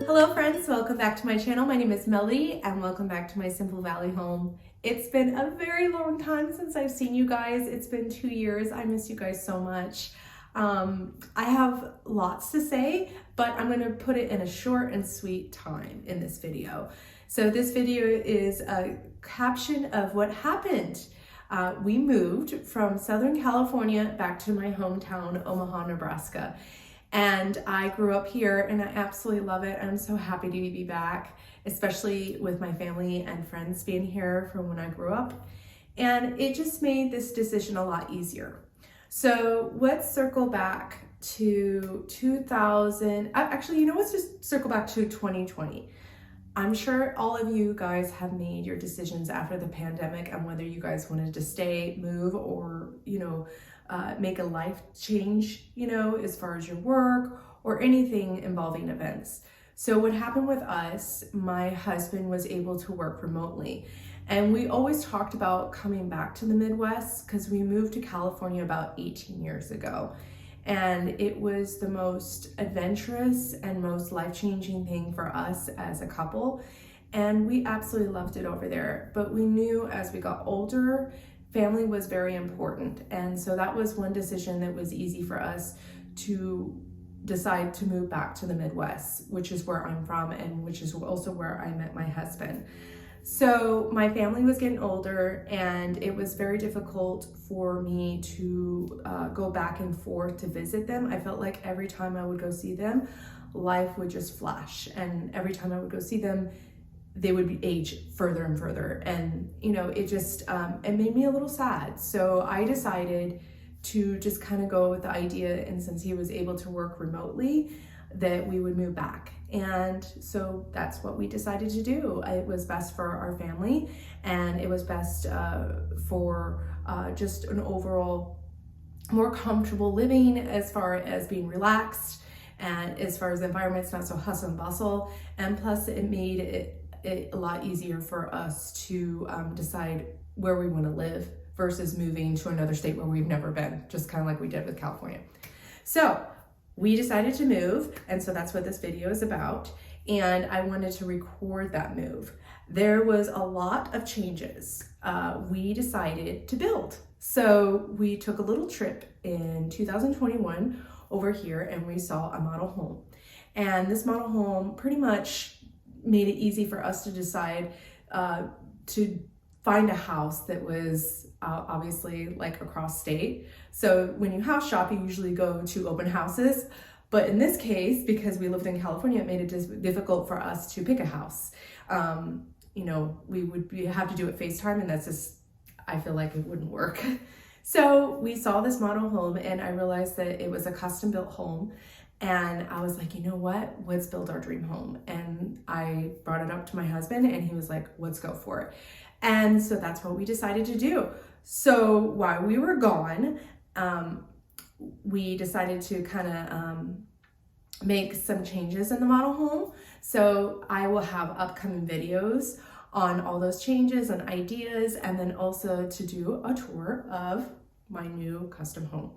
Hello friends, welcome back to my channel. My name is Melody and welcome back to my Simple Valley home. It's been a very long time since I've seen you guys. It's been 2 years. I miss you guys so much. I have lots to say, but I'm going to put it in a short and sweet time in this video. So this video is a caption of what happened. We moved from Southern California back to my hometown, Omaha, Nebraska. And I grew up here and I absolutely love it. I'm so happy to be back, especially with my family and friends being here from when I grew up. And it just made this decision a lot easier. So let's circle back to 2000. Actually, let's just circle back to 2020. I'm sure all of you guys have made your decisions after the pandemic and whether you guys wanted to stay, move, or, make a life change, as far as your work or anything involving events. So what happened with us, my husband was able to work remotely. And we always talked about coming back to the Midwest because we moved to California about 18 years ago. And it was the most adventurous and most life-changing thing for us as a couple. And we absolutely loved it over there. But we knew as we got older, family was very important. And so that was one decision that was easy for us to decide to move back to the Midwest, which is where I'm from and which is also where I met my husband. So my family was getting older and it was very difficult for me to go back and forth to visit them. I felt like every time I would go see them, life would just flash. And every time I would go see them, they would age further and further. And, it just, it made me a little sad. So I decided to just kind of go with the idea, and since he was able to work remotely, that we would move back. And so that's what we decided to do. It was best for our family, and it was best for just an overall more comfortable living, as far as being relaxed, and as far as the environment's not so hustle and bustle. And plus it made it a lot easier for us to decide where we want to live versus moving to another state where we've never been, just kind of like we did with California. So we decided to move, and so that's what this video is about. And I wanted to record that move. There was a lot of changes. We decided to build. So we took a little trip in 2021 over here and we saw a model home. And this model home pretty much made it easy for us to decide to find a house that was obviously like across state. So when you house shop, you usually go to open houses. But in this case, because we lived in California, it made it difficult for us to pick a house. We would have to do it FaceTime, and that's just, I feel like it wouldn't work. So we saw this model home and I realized that it was a custom built home. And I was like, let's build our dream home. And I brought it up to my husband and he was like, let's go for it. And so that's what we decided to do. So while we were gone, we decided to kind of make some changes in the model home. So I will have upcoming videos on all those changes and ideas, and then also to do a tour of my new custom home.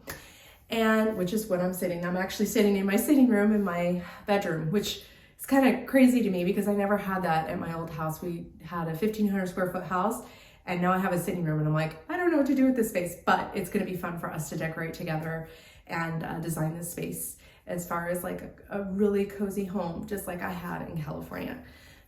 And which is what I'm sitting. I'm actually sitting in my sitting room in my bedroom, which is kind of crazy to me because I never had that at my old house. We had a 1,500 square foot house, and now I have a sitting room, and I'm like, I don't know what to do with this space, but it's going to be fun for us to decorate together and design this space as far as like a really cozy home, just like I had in California.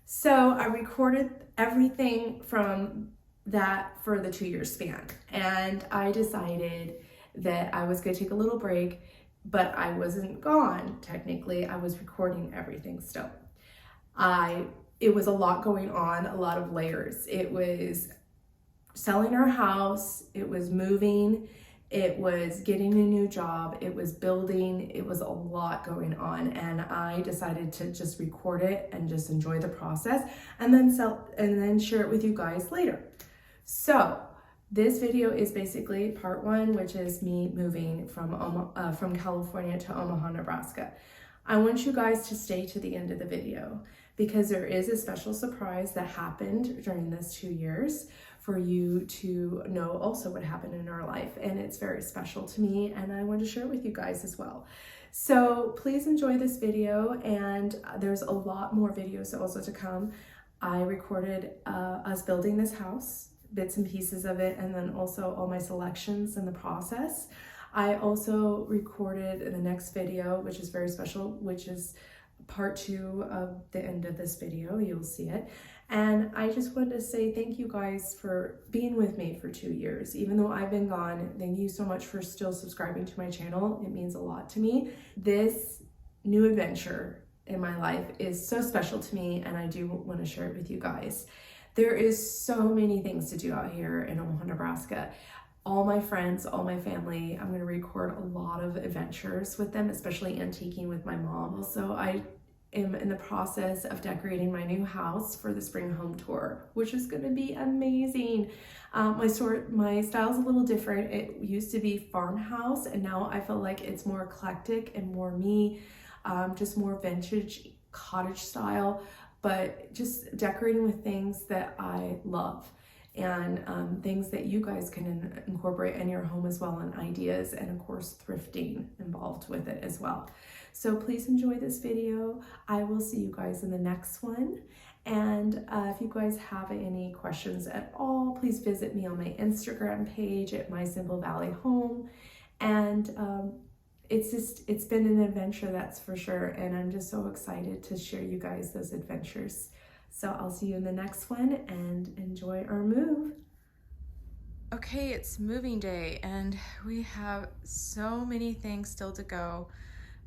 So I recorded everything from that for the 2-year span, and I decided that I was going to take a little break, but I wasn't gone. Technically, I was recording everything still. It was a lot going on, a lot of layers. It was selling our house, it was moving, it was getting a new job, it was building, it was a lot going on. And I decided to just record it and just enjoy the process and then share it with you guys later. So this video is basically part 1, which is me moving from California to Omaha, Nebraska. I want you guys to stay to the end of the video because there is a special surprise that happened during this 2 years for you to know also what happened in our life. And it's very special to me, and I want to share it with you guys as well. So please enjoy this video, and there's a lot more videos also to come. I recorded us building this house, bits and pieces of it, and then also all my selections in the process. I also recorded the next video, which is very special, which is part 2 of the end of this video. You'll see it. And I just wanted to say thank you guys for being with me for 2 years. Even though I've been gone, thank you so much for still subscribing to my channel. It means a lot to me. This new adventure in my life is so special to me, and I do want to share it with you guys. There is so many things to do out here in Omaha, Nebraska. All my friends, all my family, I'm going to record a lot of adventures with them, especially antiquing with my mom. Also, I am in the process of decorating my new house for the spring home tour, which is going to be amazing. My style is a little different. It used to be farmhouse, and now I feel like it's more eclectic and more me, just more vintage cottage style, but just decorating with things that I love, and things that you guys can incorporate in your home as well, and ideas, and of course thrifting involved with it as well. So please enjoy this video. I will see you guys in the next one. And if you guys have any questions at all, please visit me on my Instagram page at My Simple Valley Home. And it's been an adventure, that's for sure. And I'm just so excited to share you guys those adventures. So I'll see you in the next one, and enjoy our move. Okay, it's moving day, and we have so many things still to go.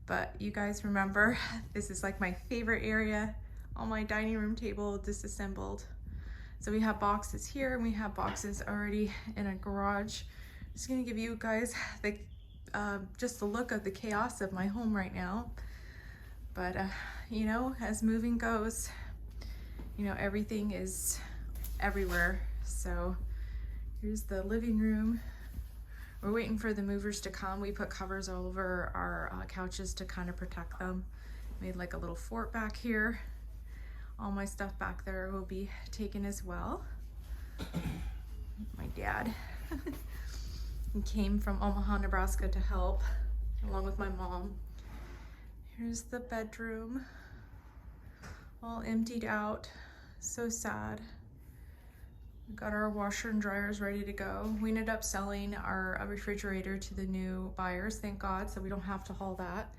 But you guys remember, this is like my favorite area. All my dining room table disassembled. So we have boxes here, and we have boxes already in a garage. Just gonna give you guys the just the look of the chaos of my home right now. But you know, as moving goes, you know, everything is everywhere. So here's the living room. We're waiting for the movers to come. We put covers all over our couches to kind of protect them. Made like a little fort back here. All my stuff back there will be taken as well. My dad. He came from Omaha, Nebraska to help, along with my mom. Here's the bedroom, all emptied out. So sad. We got our washer and dryers ready to go. We ended up selling our refrigerator to the new buyers, thank God, so we don't have to haul that.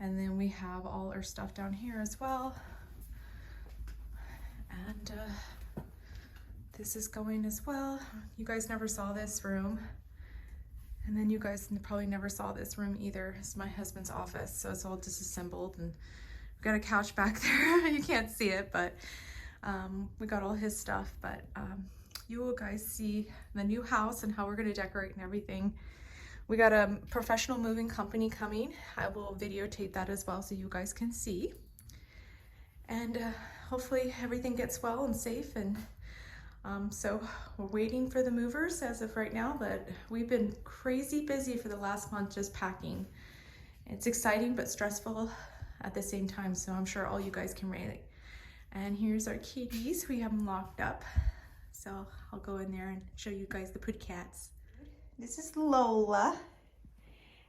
And then we have all our stuff down here as well. And this is going as well. You guys never saw this room. And then you guys probably never saw this room either. It's my husband's office, so it's all disassembled, and we've got a couch back there. You can't see it, but we got all his stuff. But you will guys see the new house and how we're gonna decorate and everything. We got a professional moving company coming. I will videotape that as well so you guys can see. And hopefully everything gets well and safe. And so we're waiting for the movers as of right now, but we've been crazy busy for the last month just packing. It's exciting but stressful at the same time, so I'm sure all you guys can relate. And here's our kitties. We have them locked up, so I'll go in there and show you guys the pud cats. This is Lola,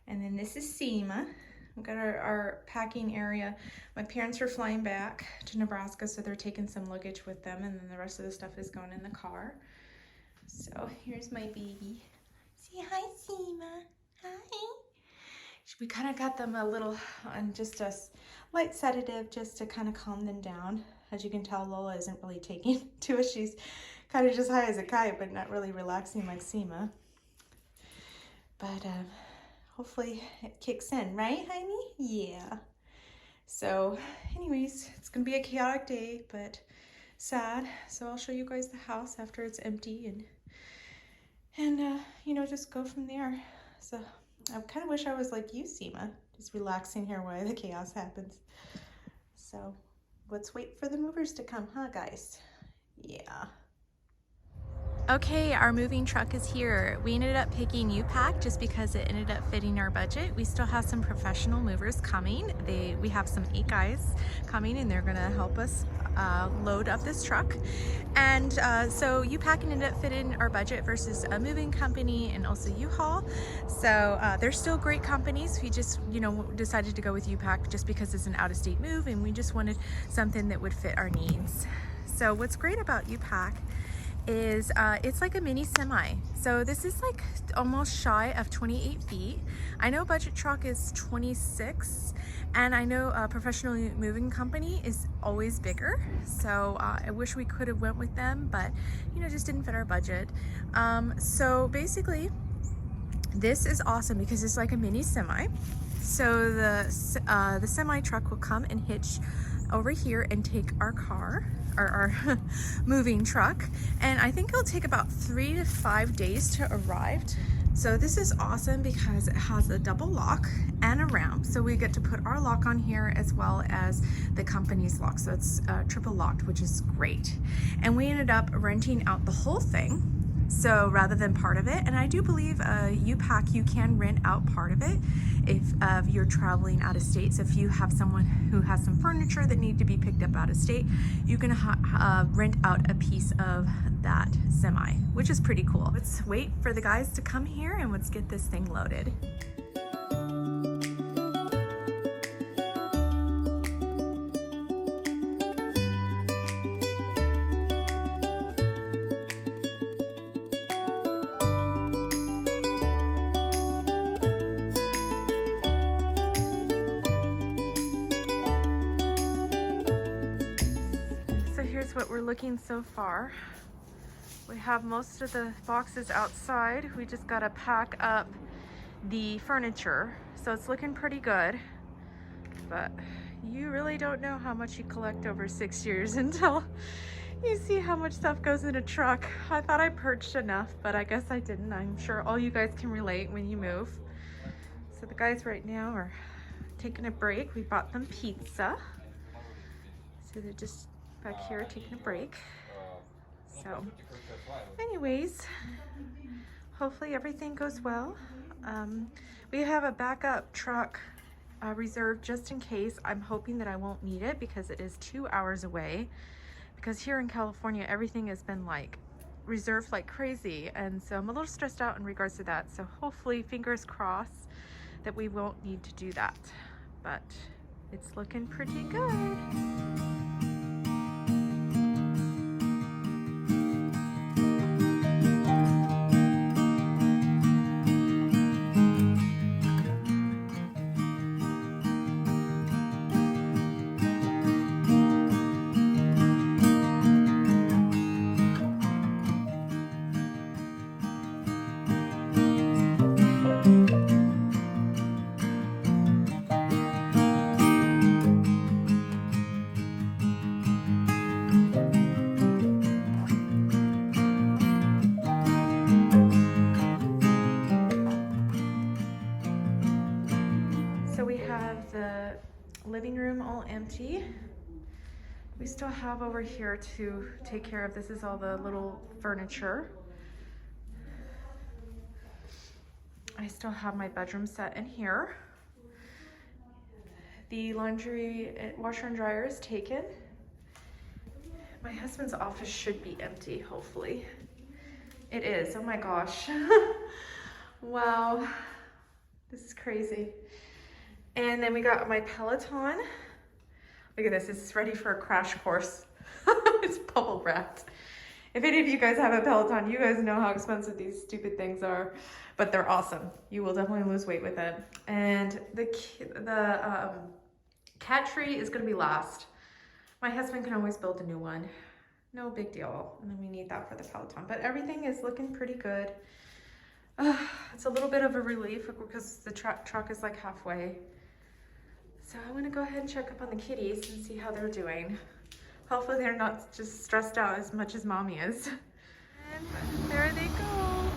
and then this is Seema. We've got our packing area. My parents are flying back to Nebraska, so they're taking some luggage with them, and then the rest of the stuff is going in the car. So here's my baby. Say hi, Seema. Hi. We kind of got them a little on just a light sedative just to kind of calm them down. As you can tell, Lola isn't really taking to it. She's kind of just high as a kite, but not really relaxing like Seema. But hopefully it kicks in, right, honey? Yeah. So anyways, it's gonna be a chaotic day, but sad. So I'll show you guys the house after it's empty, and you know, just go from there. So I kind of wish I was like you, Seema, just relaxing here while the chaos happens. So let's wait for the movers to come, huh, guys? Yeah. Okay, our moving truck is here. We ended up picking U-Pack just because it ended up fitting our budget. We still have some professional movers coming. We have some 8 guys coming, and they're gonna help us load of this truck. And so U-Pack ended up fitting our budget versus a moving company and also U-Haul. So they're still great companies. We just, decided to go with U-Pack just because it's an out-of-state move and we just wanted something that would fit our needs. So what's great about U-Pack is it's like a mini semi. So this is like almost shy of 28 feet. I know budget truck is 26, and I know a professional moving company is always bigger. So I wish we could have went with them, but just didn't fit our budget. So basically, this is awesome because it's like a mini semi. So the semi truck will come and hitch over here and take our car, or our moving truck, and I think it'll take about 3 to 5 days to arrive. So this is awesome because it has a double lock and a ramp, so we get to put our lock on here as well as the company's lock, so it's triple locked, which is great. And we ended up renting out the whole thing, so rather than part of it. And I do believe U-Pack, you can rent out part of it if you're traveling out of state. So if you have someone who has some furniture that need to be picked up out of state, you can rent out a piece of that semi, which is pretty cool. Let's wait for the guys to come here and let's get this thing loaded. Here's what we're looking so far. We have most of the boxes outside. We just gotta pack up the furniture. So it's looking pretty good, but you really don't know how much you collect over 6 years until you see how much stuff goes in a truck. I thought I purged enough, but I guess I didn't. I'm sure all you guys can relate when you move. So the guys right now are taking a break. We bought them pizza. So they're just back here taking a break. So anyways, hopefully everything goes well. We have a backup truck reserved just in case. I'm hoping that I won't need it because it is 2 hours away, because here in California everything has been like reserved like crazy, and so I'm a little stressed out in regards to that. So hopefully, fingers crossed, that we won't need to do that, but it's looking pretty good. The living room all empty. We still have over here to take care of. This is all the little furniture. I still have my bedroom set in here. The laundry, washer and dryer is taken. My husband's office should be empty, hopefully. It is. Oh my gosh. Wow. This is crazy. And then we got my Peloton. Look at this, it's ready for a crash course. It's bubble wrapped. If any of you guys have a Peloton, you guys know how expensive these stupid things are, but they're awesome. You will definitely lose weight with it. And the cat tree is gonna be last. My husband can always build a new one. No big deal. And then we need that for the Peloton. But everything is looking pretty good. It's a little bit of a relief because the truck is like halfway. So I'm gonna go ahead and check up on the kitties and see how they're doing. Hopefully they're not just stressed out as much as mommy is. And there they go.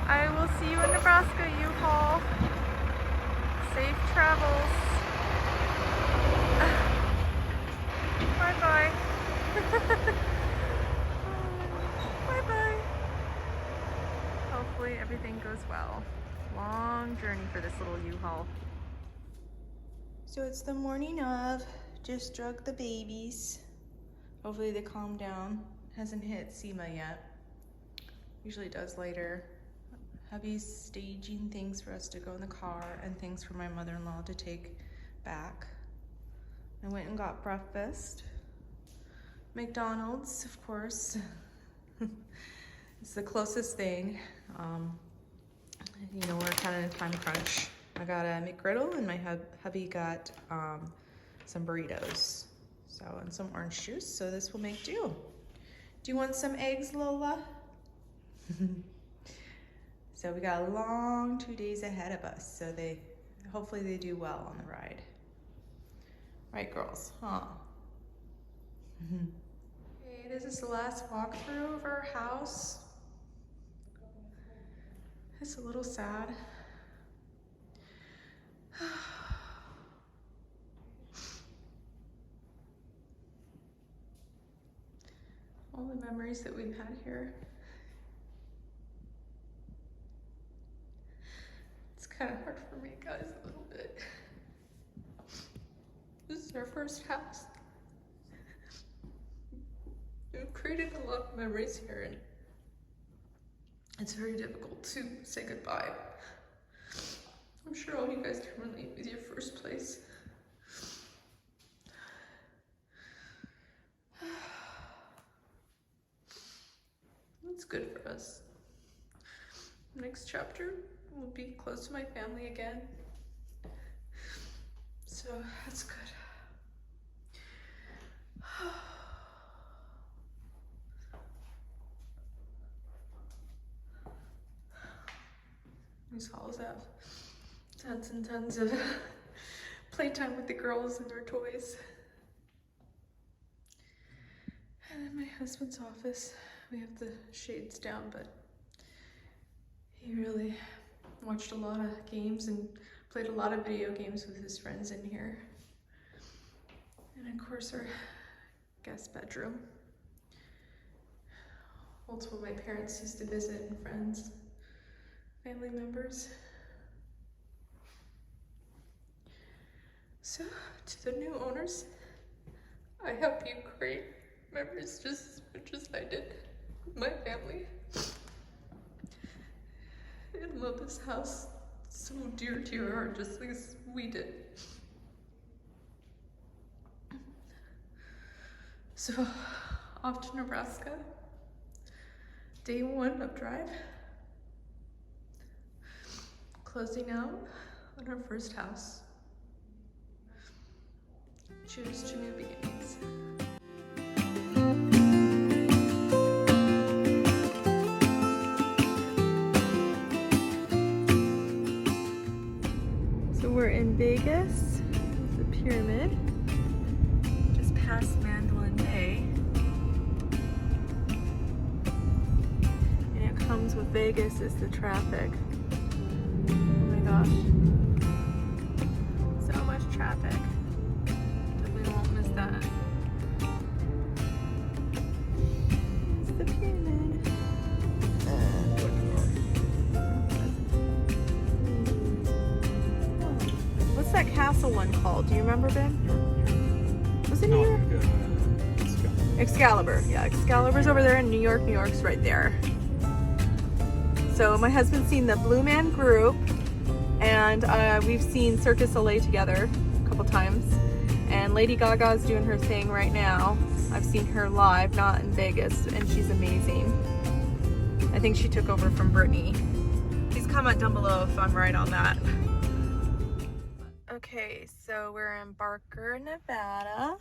I will see you in Nebraska, U-Haul. Safe travels. Bye-bye. Bye-bye. Hopefully everything goes well. Long journey for this little U-Haul. So it's the morning of just drug the babies. Hopefully they calm down. Hasn't hit SEMA yet. Usually does later. Hubby's staging things for us to go in the car and things for my mother-in-law to take back. I went and got breakfast. McDonald's, of course. It's the closest thing. You know, we're kind of in a time crunch. I got a McGriddle and my hubby got some burritos. So, and some orange juice, so this will make do. Do you want some eggs, Lola? So we got a long 2 days ahead of us, so hopefully they do well on the ride. Right, girls, huh? Okay, this is the last walkthrough of our house. It's a little sad. All the memories that we've had here. It's kind of hard for me, guys, a little bit. This is our first house. We've created a lot of memories here, and it's very difficult to say goodbye. I'm sure all you guys can relate with your first place. It's good for us. Next chapter will be close to my family again. So that's good. These halls have tons and tons of playtime with the girls and their toys. And then my husband's office. We have the shades down, but he really watched a lot of games and played a lot of video games with his friends in here. And of course our guest bedroom. Multiple my parents used to visit, and friends, family members. So to the new owners, I hope you create memories just as much as I did with my family. And love this house so dear to your heart, just like we did. So, off to Nebraska. Day 1 of drive. Closing out on our first house. Cheers to new beginnings. We're in Vegas. There's the pyramid. Just past Mandalay Bay. And it comes with Vegas is the traffic. Oh my gosh. So much traffic. Definitely won't miss that. It's the pyramid. What's that castle one called? Do you remember, Ben? Was it New York? Excalibur. Yeah, Excalibur's over there in New York. New York's right there. So my husband's seen the Blue Man Group, and we've seen Circus Soleil together a couple times. And Lady Gaga's doing her thing right now. I've seen her live, not in Vegas, and she's amazing. I think she took over from Britney. Please comment down below if I'm right on that. Okay, so we're in Barker, Nevada.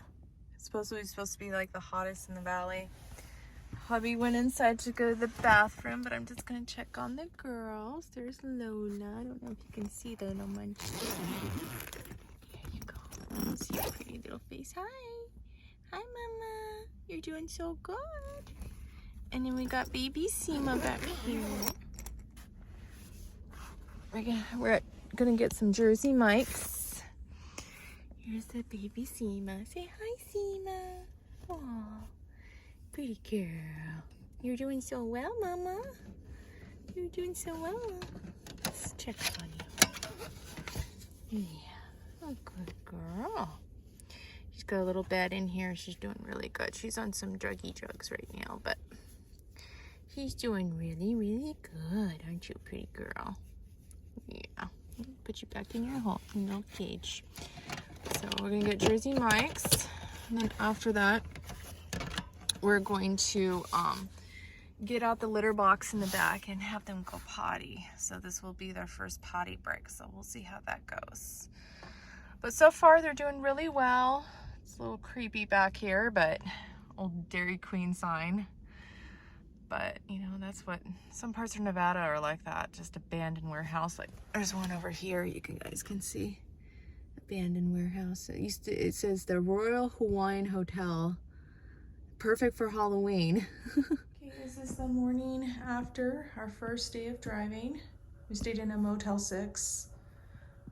It's supposed to be like the hottest in the valley. Hubby went inside to go to the bathroom, but I'm just gonna check on the girls. There's Lola. I don't know if you can see the little munchkin. There you go. See your pretty little face. Hi. Hi, Mama. You're doing so good. And then we got baby SEMA back here. We're gonna get some Jersey Mikes. Here's the baby SEMA. Say hi, SEMA. Aw, pretty girl. You're doing so well, Mama. You're doing so well. Let's check on you. Yeah, a good girl. She's got a little bed in here. She's doing really good. She's on some druggy drugs right now, but she's doing really, really good. Aren't you, pretty girl? Yeah. Put you back in your hole, in your little cage. So we're gonna get Jersey Mike's, and then after that, we're going to get out the litter box in the back and have them go potty. So this will be their first potty break. So we'll see how that goes. But so far they're doing really well. It's a little creepy back here, but old Dairy Queen sign. But you know, that's what some parts of Nevada are like, that just abandoned warehouse. Like there's one over here you guys can see. Abandoned warehouse. It says the Royal Hawaiian Hotel. Perfect for Halloween. Okay, this is the morning after our first day of driving. We stayed in a Motel 6.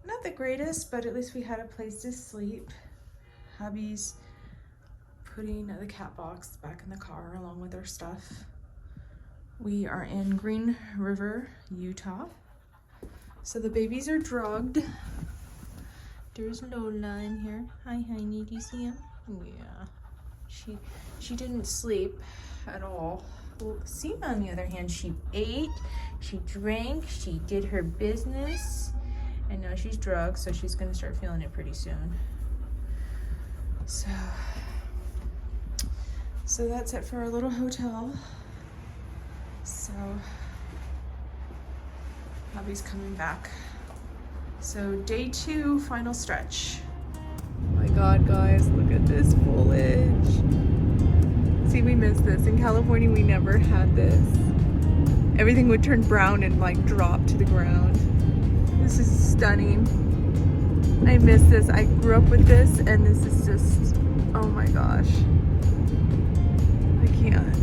Not the greatest, but at least we had a place to sleep. Hubby's putting the cat box back in the car along with our stuff. We are in Green River, Utah. So the babies are drugged. There's Lola in here. Hi, honey. Do you see him? Yeah. She didn't sleep at all. Well, Sina, on the other hand, she ate, she drank, she did her business, and now she's drugged, so she's gonna start feeling it pretty soon. So that's it for our little hotel. So hubby's coming back. So day 2, final stretch. Oh my God, guys, look at this foliage. See, we missed this. In California, we never had this. Everything would turn brown and like drop to the ground. This is stunning. I miss this. I grew up with this, and this is just, oh my gosh. I can't.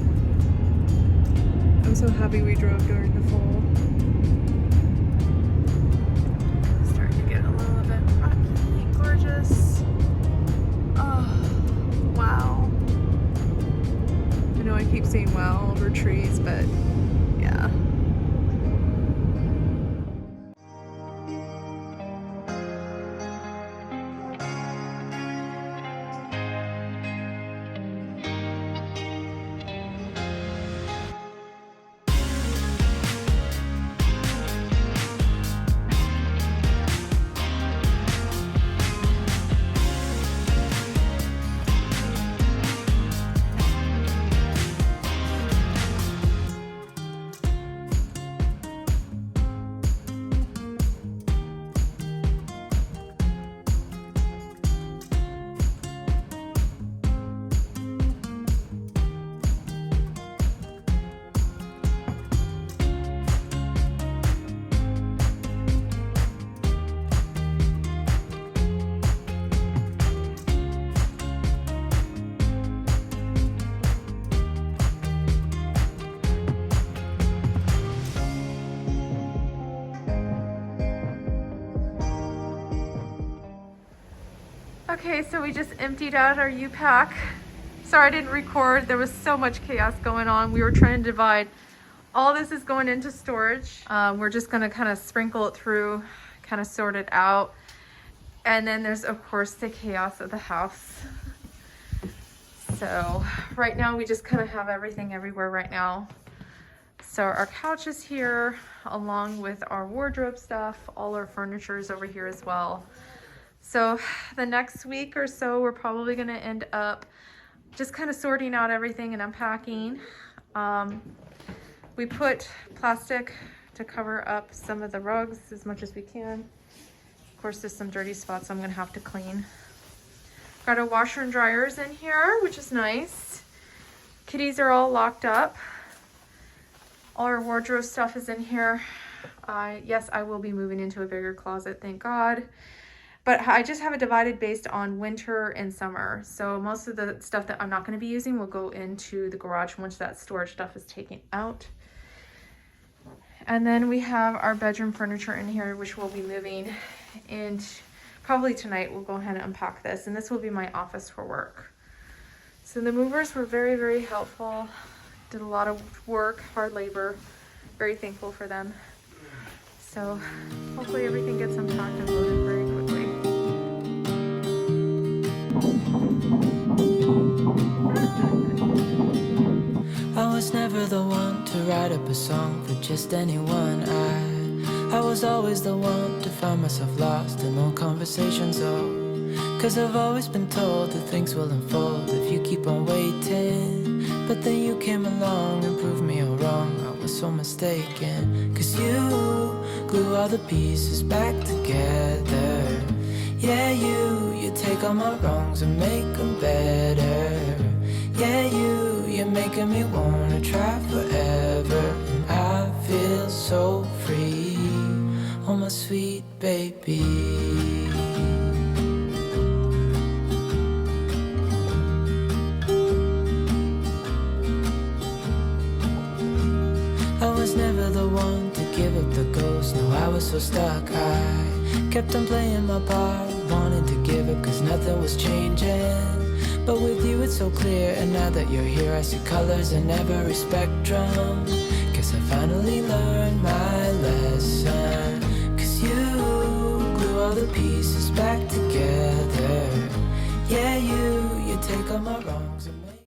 I'm so happy we drove during the fall. Starting to get a little bit rocky, gorgeous. Oh, wow. I know I keep saying wow over trees, but yeah. Okay, so we just emptied out our U-Pack. Sorry I didn't record. There was so much chaos going on. We were trying to divide. All this is going into storage. We're just gonna kind of sprinkle it through, kind of sort it out. And then there's of course the chaos of the house. So right now we just kind of have everything everywhere right now. So our couch is here along with our wardrobe stuff. All our furniture is over here as well. So the next week or so, we're probably gonna end up just kind of sorting out everything and unpacking. We put plastic to cover up some of the rugs as much as we can. Of course, there's some dirty spots I'm gonna have to clean. Got our washer and dryers in here, which is nice. Kitties are all locked up. All our wardrobe stuff is in here. Yes, I will be moving into a bigger closet, thank God. But I just have it divided based on winter and summer. So most of the stuff that I'm not going to be using will go into the garage once that storage stuff is taken out. And then we have our bedroom furniture in here, which we'll be moving. And probably tonight we'll go ahead and unpack this. And this will be my office for work. So the movers were very, very helpful. Did a lot of work, hard labor. Very thankful for them. So hopefully everything gets unpacked and loaded very quickly. never the one to write up a song for just anyone. I was always the one to find myself lost in old conversations, oh. Cause I've always been told that things will unfold if you keep on waiting. But then you came along and proved me all wrong. I was so mistaken. Cause you glue all the pieces back together. Yeah, you take all my wrongs and make them better. Yeah, you're making me wanna try forever. And I feel so free, oh my sweet baby. I was never the one to give up the ghost. No, I was so stuck. I kept on playing my part, wanted to give up cause nothing was changing. But with you it's so clear, and now that you're here I see colors in every spectrum. Guess I finally learned my lesson. Cause you glue all the pieces